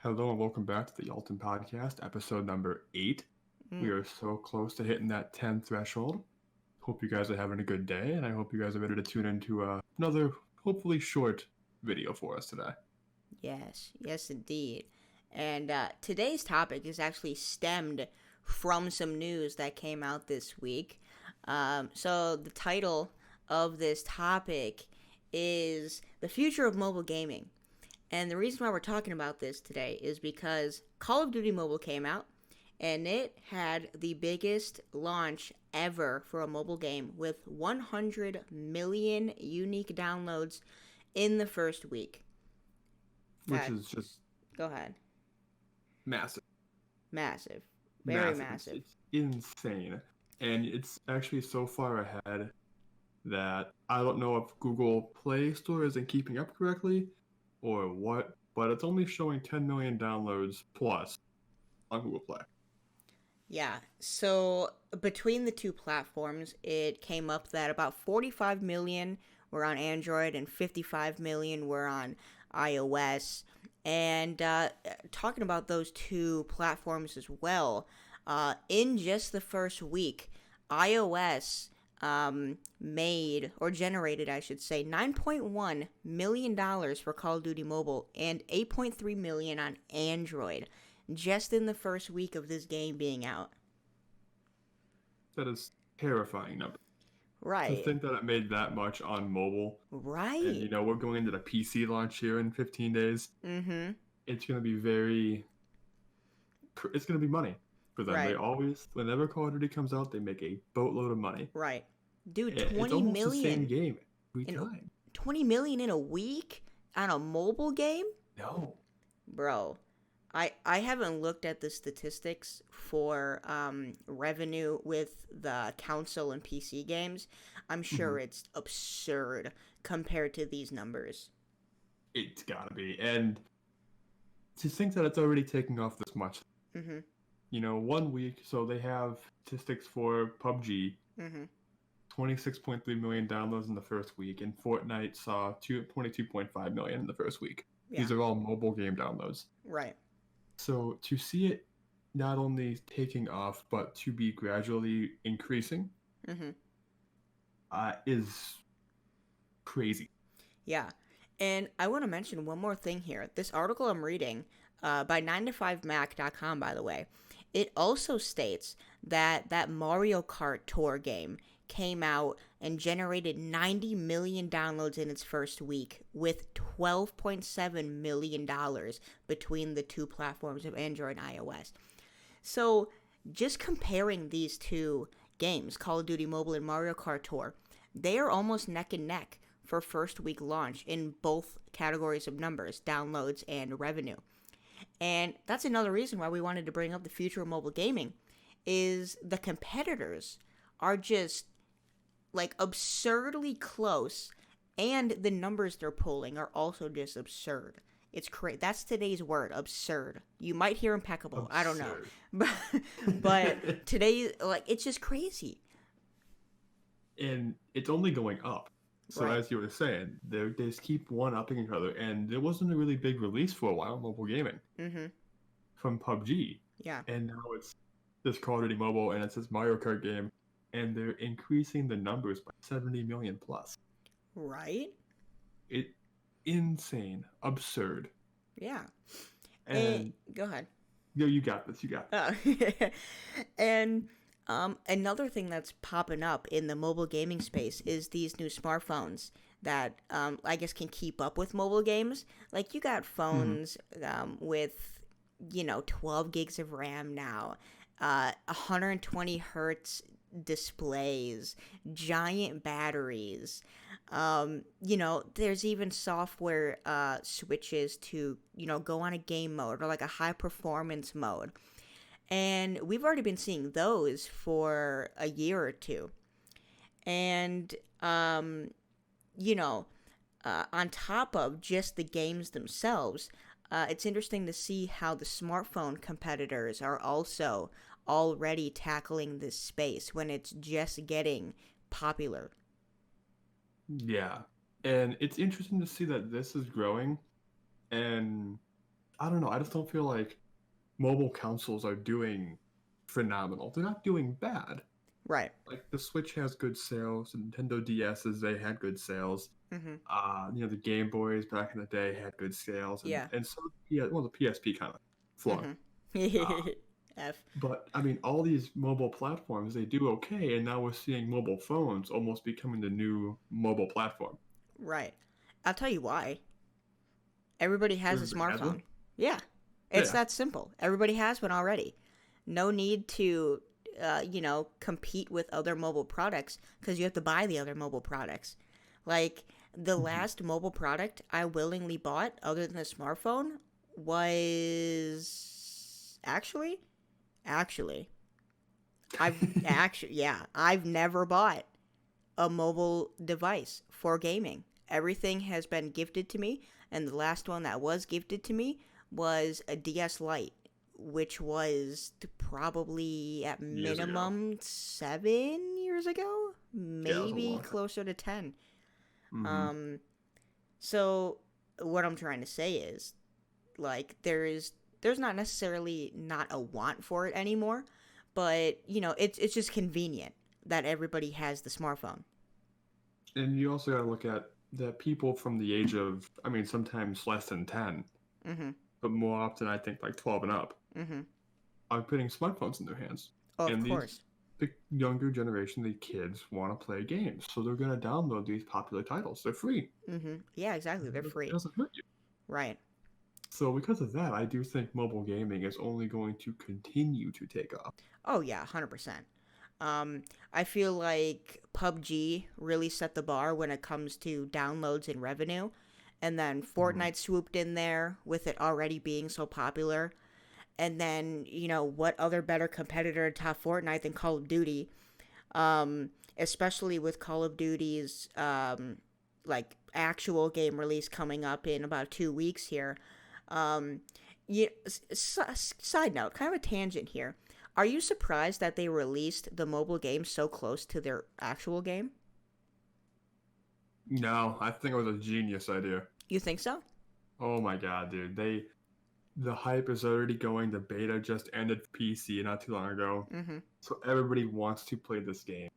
Hello and welcome back to the Alton Podcast, episode number 8. We Mm, are so close to hitting that 10 threshold. Hope you guys are having a good day, and I hope you guys are ready to tune into another, hopefully short video for us today. yes, yes, indeed. And today's topic is actually stemmed from some news that came out this week. So the title of this topic is The Future of Mobile Gaming. And the reason why we're talking about this today is because Call of Duty Mobile came out and it had the biggest launch ever for a mobile game with 100 million unique downloads in the first week. Which That is just Go ahead. massive. Massive. Very Massive. It's, massive. it's insane. And it's actually so far ahead that I don't know if Google Play Store isn't keeping up correctly or what, but it's only showing 10 million downloads plus on Google Play. Yeah. So between the two platforms, it came up that about 45 million were on Android and 55 million were on iOS. And talking about those two platforms as well, in just the first week, iOS made or generated, I should say, $9.1 million for Call of Duty Mobile and 8.3 million on Android just in the first week of this game being out. That is terrifying number. To Right. think that it made that much on mobile, and Right. we're going into the PC launch here in 15 days. Mm-hmm. It's going to be it's going to be money for them. They Right. always, whenever Call of Duty comes out, they make a boatload of money. Right. Dude, It's 20 almost the same million game every in time. 20 million in a week on a mobile game? No. Bro, I haven't looked at the statistics for revenue with the console and PC games. I'm Mhm. sure it's absurd compared to these numbers. It's got to be. And to think that it's already taking off this much, Mm-hmm. 1 week, so they have statistics for PUBG. Mm-hmm. 26.3 million downloads in the first week, and Fortnite saw 22.5 million in the first week. Yeah. These are all mobile game downloads. Right. So to see it not only taking off, but to be gradually increasing Mm-hmm. is crazy. Yeah. And I want to mention one more thing here. This article I'm reading by 9to5mac.com, by the way, it also states that that Mario Kart Tour game came out and generated 90 million downloads in its first week with $12.7 million between the two platforms of Android and iOS. So just comparing these two games, Call of Duty Mobile and Mario Kart Tour, they are almost neck and neck for first week launch in both categories of numbers, downloads and revenue. And that's another reason why we wanted to bring up the future of mobile gaming is the competitors are just like absurdly close and the numbers they're pulling are also just absurd. It's crazy. That's today's word, absurd. You might hear impeccable. I don't know. Absurd. But today, like, it's just crazy. And it's only going up. So Right. as you were saying, they just keep one-upping each other. And there wasn't a really big release for a while, mobile gaming, Mm-hmm. from PUBG. Yeah. And now it's this Call of Duty Mobile, and it's this Mario Kart game, and they're increasing the numbers by 70 million plus. Right? It insane, absurd. Yeah. And And go ahead. you got this. You got this. Uh, and another thing that's popping up in the mobile gaming space is these new smartphones that I guess can keep up with mobile games. Like you got Mhm. phones with 12 gigs of RAM now, 120 hertz displays, giant batteries. There's even software switches to go on a game mode or like a high performance mode. And we've already been seeing those for a year or two. And, you know, on top of just the games themselves, it's interesting to see how the smartphone competitors are also already tackling this space when it's just getting popular. Yeah. And it's interesting to see that this is growing. And I don't know. I just don't feel like mobile consoles are doing phenomenal. They're not doing bad. Right. Like the Switch has good sales, the Nintendo DSs they had good sales. Mm-hmm. The Game Boys back in the day had good sales, and Yeah. and so yeah, well the PSP kind of flunked. Uh, Mm-hmm. F. but I mean, all these mobile platforms they do okay, and now we're seeing mobile phones almost becoming the new mobile platform. Right. I'll tell you why. Everybody has a Everybody has one. smartphone. Yeah. It's Yeah. that simple. Everybody has one already. No need to, compete with other mobile products because you have to buy the other mobile products. Like, the Mhm. last mobile product I willingly bought, other than a smartphone, was actually, I've never bought a mobile device for gaming. Everything has been gifted to me, and the last one that was gifted to me was a DS Lite, which was probably at Years ago. minimum 7 years ago, Yeah, it was a maybe long time. closer to 10. Hmm. Um, so what I'm trying to say is, like, there's not necessarily not a want for it anymore, but it's just convenient that everybody has the smartphone. And you also got to look at the people from the age of, I mean, sometimes less than 10, Mm-hmm. but more often I think like 12 and up, Mm-hmm. are putting smartphones in their hands. Oh, of And course. the younger generation, the kids want to play games, so they're going to download these popular titles. They're free. Mm-hmm. Yeah, exactly. They're It free. doesn't hurt you. Right. So because of that, I do think mobile gaming is only going to continue to take off. Oh yeah, 100%. Um, I feel like PUBG really set the bar when it comes to downloads and revenue, and then Mhm. Fortnite swooped in there with it already being so popular. And then what other better competitor to top Fortnite than Call of Duty? Especially with Call of Duty's like actual game release coming up in about 2 weeks here. Um, yeah, side note, kind of a tangent here. Are you surprised that they released the mobile game so close to their actual game? No, I think it was a genius idea. You think so? Oh my god, dude. The hype is already going. The beta just ended for PC not too long ago. Mm-hmm. So everybody wants to play this game.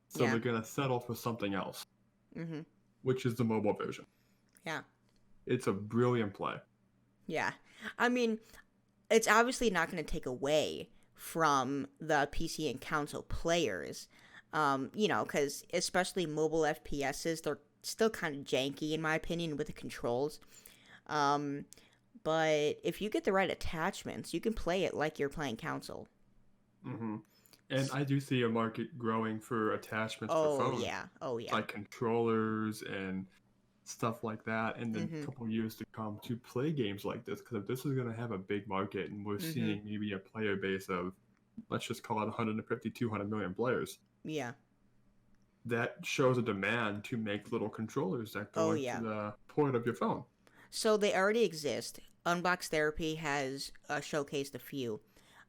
So Yeah. they're gonna settle for something else, Mm-hmm. which is the mobile version. Yeah. It's a brilliant play. Yeah. I mean, it's obviously not going to take away from the PC and console players. Because especially mobile FPSs, they're still kind of janky in my opinion with the controls. Um, but if you get the right attachments, you can play it like you're playing console. Hmm. And I do see a market growing for attachments for Oh phones, yeah, oh yeah. like controllers and stuff like that in the Mhm, couple years to come to play games like this. Because if this is going to have a big market and we're mhm. seeing maybe a player base of, let's just call it 150, 200 million players, Yeah. that shows a demand to make little controllers that go Oh into yeah. the port of your phone. So they already exist. Unbox Therapy has showcased a few.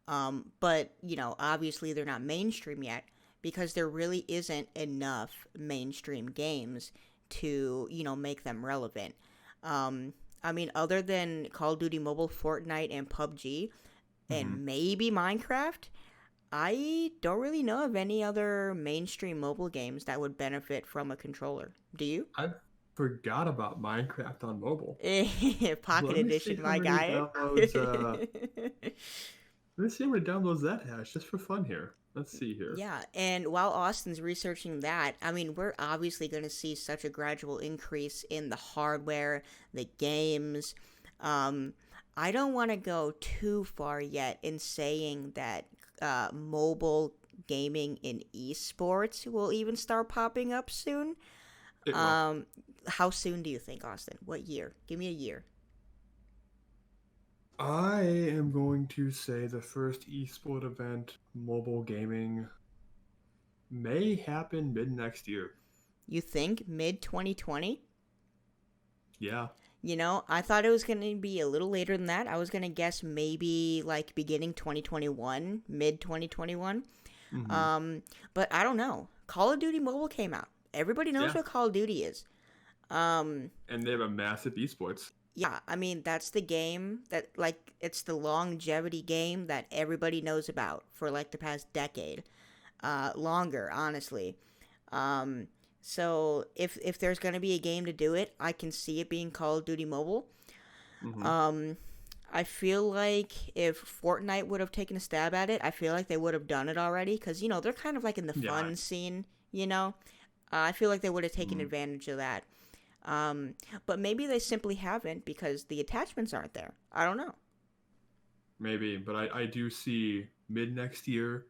But, obviously they're not mainstream yet because there really isn't enough mainstream games to, make them relevant. Um, I mean, other than Call of Duty Mobile, Fortnite, and PUBG, Hmm. and maybe Minecraft, I don't really know of any other mainstream mobile games that would benefit from a controller. Do you? I forgot about Minecraft on mobile. Pocket Let me see edition, how my many guy. downloads. Let me see how many downloads that has, just for fun here. Let's see here. Yeah, and while Austin's researching that, I mean, we're obviously going to see such a gradual increase in the hardware, the games. Um, I don't want to go too far yet in saying that mobile gaming in esports will even start popping up soon. It will. Um, how soon do you think, Austin? What year? Give me a year. I am going to say the first esport event, mobile gaming, may happen mid next year. You think mid 2020? Yeah. I thought it was going to be a little later than that. I was going to guess maybe like beginning 2021, mid 2021. Hmm. But I don't know. Call of Duty Mobile came out. Everybody knows Yeah. what Call of Duty is. Um, And they have a massive esports. Yeah, I mean, that's the game that, like, it's the longevity game that everybody knows about for, like, the past decade. Longer, honestly. Um, so if there's going to be a game to do it, I can see it being Call of Duty Mobile. Hmm. Um, I feel like if Fortnite would have taken a stab at it, I feel like they would have done it already because, they're kind of like in the Yeah. fun scene, you know? I feel like they would have taken Mhm. advantage of that. Um, but maybe they simply haven't because the attachments aren't there. I don't know. Maybe, but I do see mid next year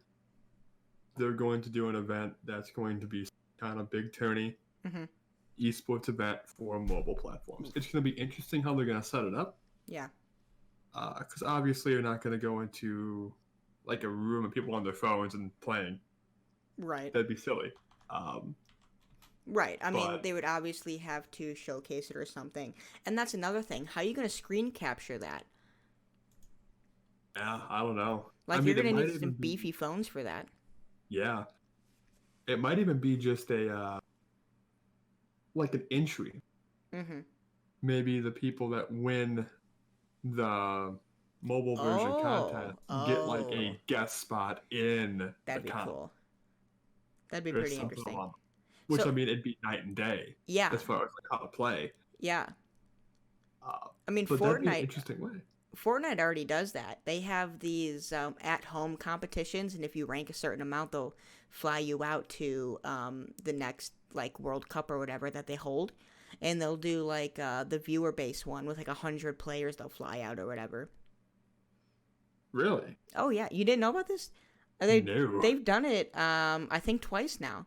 they're going to do an event that's going to be kind of big tourney Hmm. esports event for mobile platforms. It's going to be interesting how they're going to set it up. Yeah. Because obviously you're not going to go into like a room and people on their phones and playing. Right. That'd be silly. Um, Right. I mean, but they would obviously have to showcase it or something. And that's another thing. How are you going to screen capture that? yeah, I don't know. I Like, you're mean, it going to might need some even be, beefy phones for that. yeah, it might even be just a like an entry. Mm-hmm. Maybe the people that win the mobile version Oh. contest get like Oh. a guest spot in the That'd be comp cool. That'd be or pretty something interesting. along. Which So, I mean, it'd be night and day yeah. as far as like how to play. Yeah. Uh, I mean, but that'd be an Fortnite. interesting way. Fortnite already does that. They have these at-home competitions, and if you rank a certain amount, they'll fly you out to the next like World Cup or whatever that they hold, and they'll do like the viewer-based one with like 100 players. They'll fly out or whatever. Really? Oh yeah, you didn't know about this? No. They've done it. I think twice now.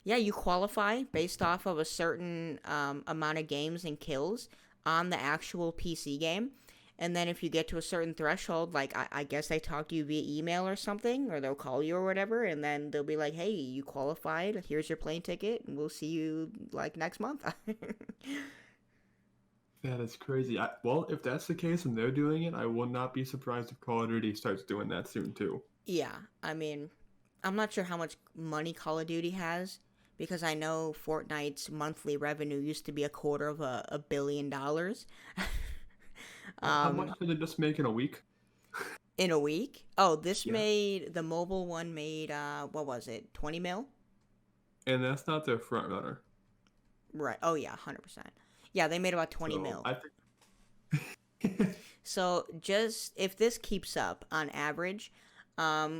Yeah, you qualify based off of a certain amount of games and kills on the actual PC game. And then if you get to a certain threshold, like I guess they talk to you via email or something, or they'll call you or whatever, and then they'll be like, hey, you qualified. Here's your plane ticket, and we'll see you like next month. That is crazy. Well, if that's the case and they're doing it, I will not be surprised if Call of Duty starts doing that soon too. Yeah, I mean, I'm not sure how much money Call of Duty has because I know Fortnite's monthly revenue used to be a quarter of a billion dollars. How much did it just make in a week? In a week. Oh, this Yeah. made the mobile one made what was it? 20 mil? And that's not their front runner. Right. Oh yeah, 100%. Yeah, they made about 20 So mil. I think So just if this keeps up on average,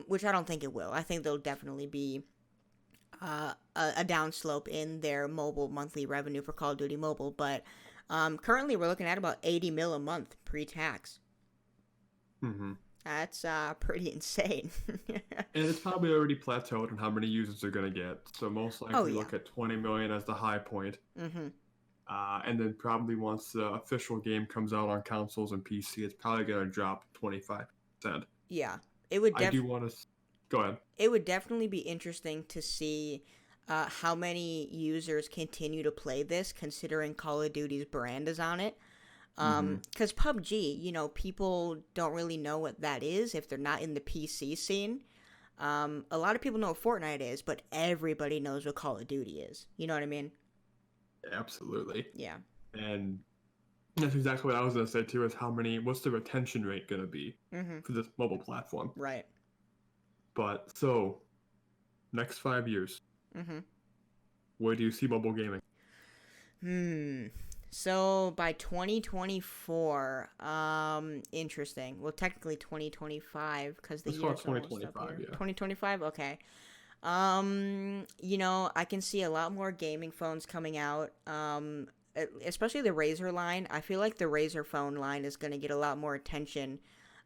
which I don't think it will. I think there'll definitely be a downslope in their mobile monthly revenue for Call of Duty Mobile, but currently we're looking at about 80 mil a month pre-tax. hmm That's pretty insane. And it's probably already plateaued on how many users they're going to get. So most Oh likely yeah. look at 20 million as the high point. Mm-hmm. And then probably once the official game comes out on consoles and PC, it's probably going to drop 25%. Yeah. It would I do want to... Go ahead. it would definitely be interesting to see how many users continue to play this, considering Call of Duty's brand is on it. hmm Because PUBG, people don't really know what that is if they're not in the PC scene. A lot of people know what Fortnite is, but everybody knows what Call of Duty is. You know what I mean? Absolutely. Yeah. And that's exactly what I was going to say too, is what's the retention rate going to be Mm-hmm. for this mobile platform? Right. But so, next 5 years, Mm-hmm. where do you see mobile gaming? So by 2024, interesting. Well, technically 2025 because the Let's call year's it almost up 2025, here. yeah. 2025, okay. I can see a lot more gaming phones coming out. Especially the Razer line. I feel like the Razer phone line is going to get a lot more attention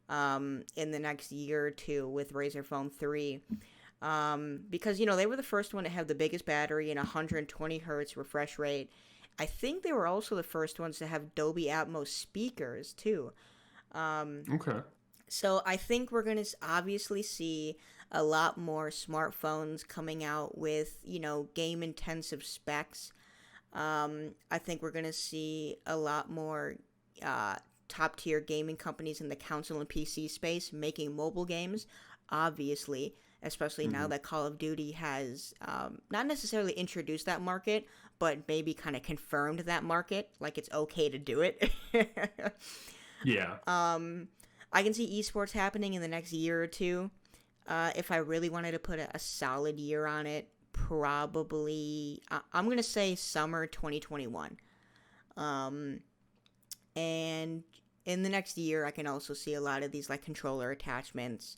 in the next year or two with Razer Phone 3. Because they were the first one to have the biggest battery and 120 hertz refresh rate. I think they were also the first ones to have Dolby Atmos speakers too. Okay. So I think we're going to obviously see a lot more smartphones coming out with, game intensive specs. I think we're going to see a lot more top tier gaming companies in the console and PC space making mobile games, obviously, especially now that Call of Duty has not necessarily introduced that market, but maybe kind of confirmed that market, like it's okay to do it. Yeah. I can see esports happening in the next year or two. If I really wanted to put a solid year on it, probably I'm going to say summer 2021. And in the next year, I can also see a lot of these like controller attachments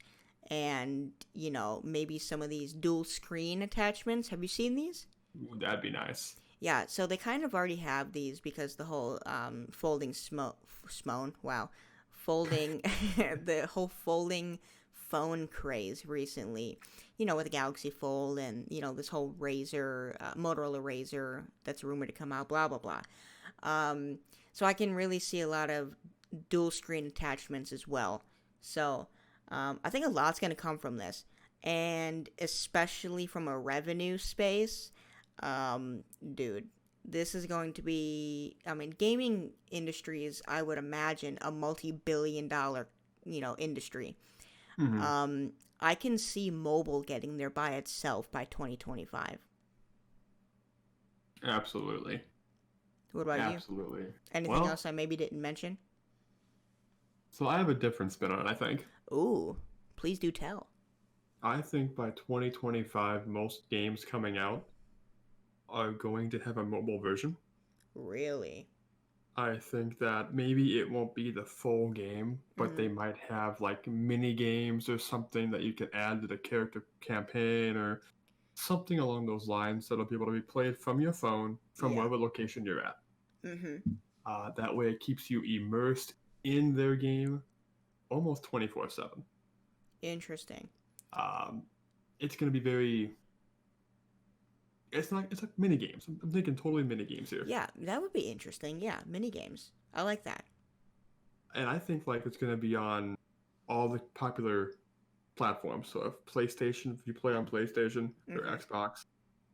and, you know, maybe some of these dual screen attachments. Have you seen these? Ooh, that'd be nice. Yeah, so they kind of already have these because the whole folding folding, the whole folding phone craze recently, you know, with the Galaxy Fold and, you know, this whole Motorola Razr that's rumored to come out, blah, blah, blah. So I can really see a lot of dual screen attachments as well. So I think a lot's going to come from this. And especially from a revenue space, dude, this is going to be, I mean, gaming industry is, I would imagine, a multi-billion-dollar, you know, industry. I can see mobile getting there by itself by 2025. Absolutely. What about you? Absolutely. Anything else I maybe didn't mention? So I have a different spin on it, I think. Ooh, please do tell. I think by 2025, most games coming out are going to have a mobile version. Really? I think that maybe it won't be the full game, but they might have like mini games or something that you can add to the character campaign or something along those lines that'll be able to be played from your phone from whatever location you're at. That way it keeps you immersed in their game almost 24/7. Interesting. It's going to be very... It's like mini games. I'm thinking totally mini games here. Yeah, that would be interesting. Yeah, mini games. I like that. And I think like it's going to be on all the popular platforms. So if you play on PlayStation or Xbox,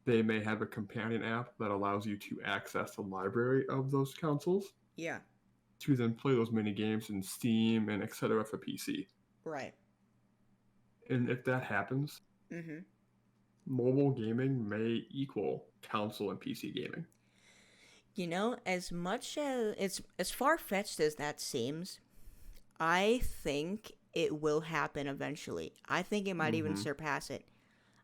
they may have a companion app that allows you to access the library of those consoles. Yeah. To then play those mini games in Steam and etc. for PC. Right. And if that happens, mobile gaming may equal console and PC gaming. You know, as much as it's as far-fetched as that seems, I think it will happen eventually. I think it might even surpass it.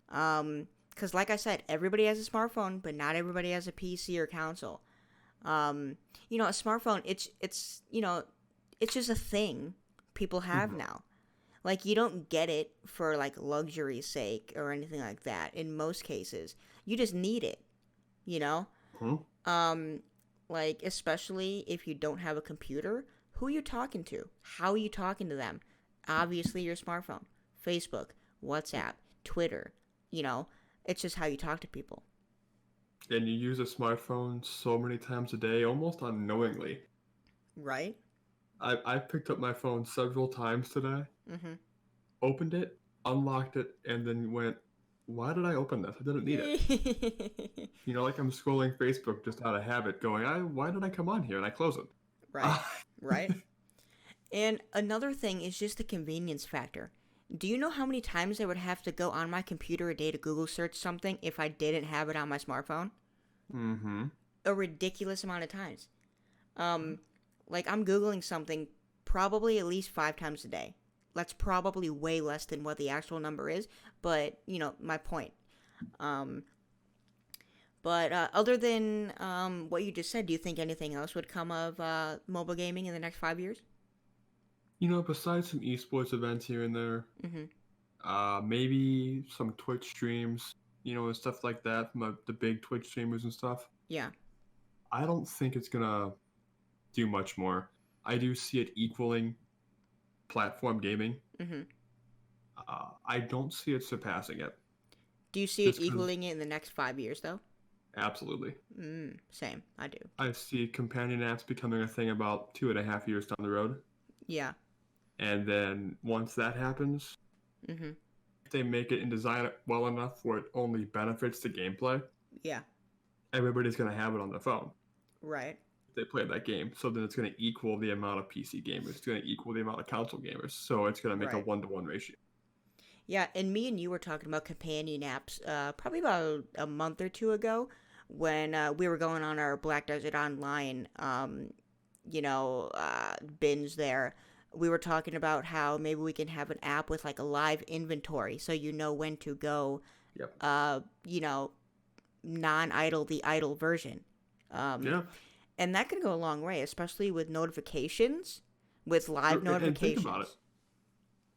Because like I said, everybody has a smartphone, but not everybody has a PC or console. You know, a smartphone, it's you know, it's just a thing people have now. Like, you don't get it for, like, luxury's sake or anything like that in most cases. You just need it, you know? Like, especially if you don't have a computer, who are you talking to? How are you talking to them? Obviously, your smartphone, Facebook, WhatsApp, Twitter, you know? It's just how you talk to people. And you use a smartphone so many times a day, almost unknowingly. Right? I picked up my phone several times today, opened it, unlocked it, and then went, why did I open this? I didn't need it. You know, like I'm scrolling Facebook just out of habit going, why did I come on here? And I close it. Right, right. And another thing is just the convenience factor. Do you know how many times I would have to go on my computer a day to Google search something if I didn't have it on my smartphone? A ridiculous amount of times. Like, I'm Googling something probably at least 5 times a day. That's probably way less than what the actual number is, but, you know, my point. But other than what you just said, do you think anything else would come of mobile gaming in the next 5 years? You know, besides some esports events here and there, maybe some Twitch streams, you know, and stuff like that from the big Twitch streamers and stuff. Yeah. I don't think it's going to do much more. I do see it equaling platform gaming. I don't see it surpassing it. Do you see it equaling it in the next 5 years, though? Absolutely. Same. I do. I see companion apps becoming a thing about 2.5 years down the road. Yeah. And then once that happens, if they make it and design it well enough where it only benefits the gameplay, everybody's going to have it on their phone. Right. They play that game, so then it's going to equal the amount of PC gamers. It's going to equal the amount of console gamers. So it's going to make a 1-to-1 ratio. Yeah, and me and you were talking about companion apps probably about a month or two ago when we were going on our Black Desert Online, binge there. We were talking about how maybe we can have an app with like a live inventory so you know when to go, Yep. non-idle, the idle version. Yeah. And that can go a long way, especially with notifications, with live And think about it. notifications.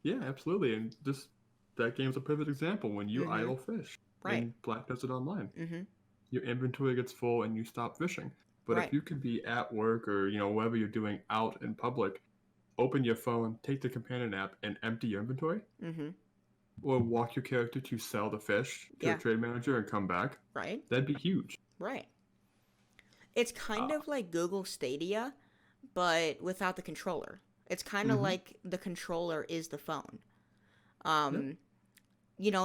Yeah, absolutely. And that game's a perfect example when you Mm-hmm. idle fish Right. in Black Desert Online. Mm-hmm. Your inventory gets full and you stop fishing. But if Right. you can be at work or, whatever you're doing out in public, open your phone, take the companion app, and empty your inventory, Mm-hmm. or walk your character to sell the fish to a Yeah. trade manager and come back, Right. that'd be huge. Right. It's kind Uh, of like Google Stadia, but without the controller. It's kind of mm-hmm. like the controller is the phone. Yep.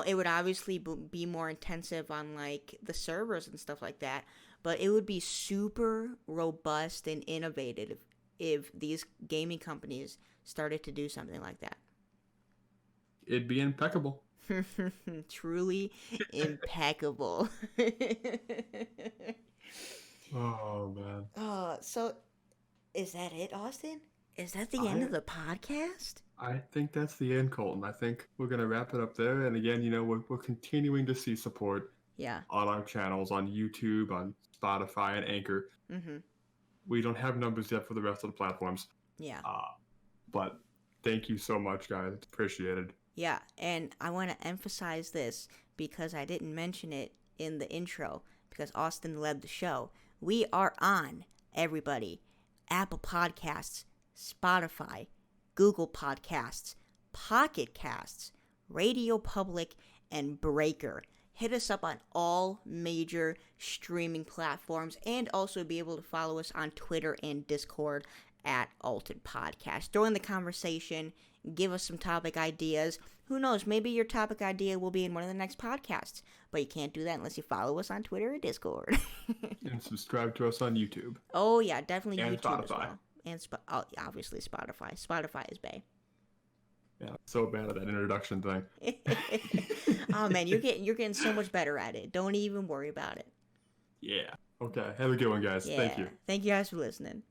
It would obviously be more intensive on like the servers and stuff like that, but it would be super robust and innovative if these gaming companies started to do something like that. It'd be impeccable. Truly impeccable. Oh, man. So is that it, Austin? Is that the end I of the podcast? I think that's the end, Colton. I think we're going to wrap it up there. And again, we're continuing to see support Yeah. on our channels, on YouTube, on Spotify, and Anchor. Mm-hmm. We don't have numbers yet for the rest of the platforms. Yeah. But thank you so much, guys. It's appreciated. Yeah, and I want to emphasize this because I didn't mention it in the intro because Austin led the show. We are on, everybody, Apple Podcasts, Spotify, Google Podcasts, Pocket Casts, Radio Public, and Breaker. Hit us up on all major streaming platforms and also be able to follow us on Twitter and Discord at Alton Podcast. Join the conversation. Give us some topic ideas. Who knows? Maybe your topic idea will be in one of the next podcasts. But you can't do that unless you follow us on Twitter or Discord. And subscribe to us on YouTube. Oh, yeah. Definitely And YouTube Spotify. as well. And obviously Spotify. Spotify is bae. Yeah, so bad at that introduction thing. Oh, man. You're getting so much better at it. Don't even worry about it. Yeah. Okay. Have a good one, guys. Yeah. Thank you. Thank you guys for listening.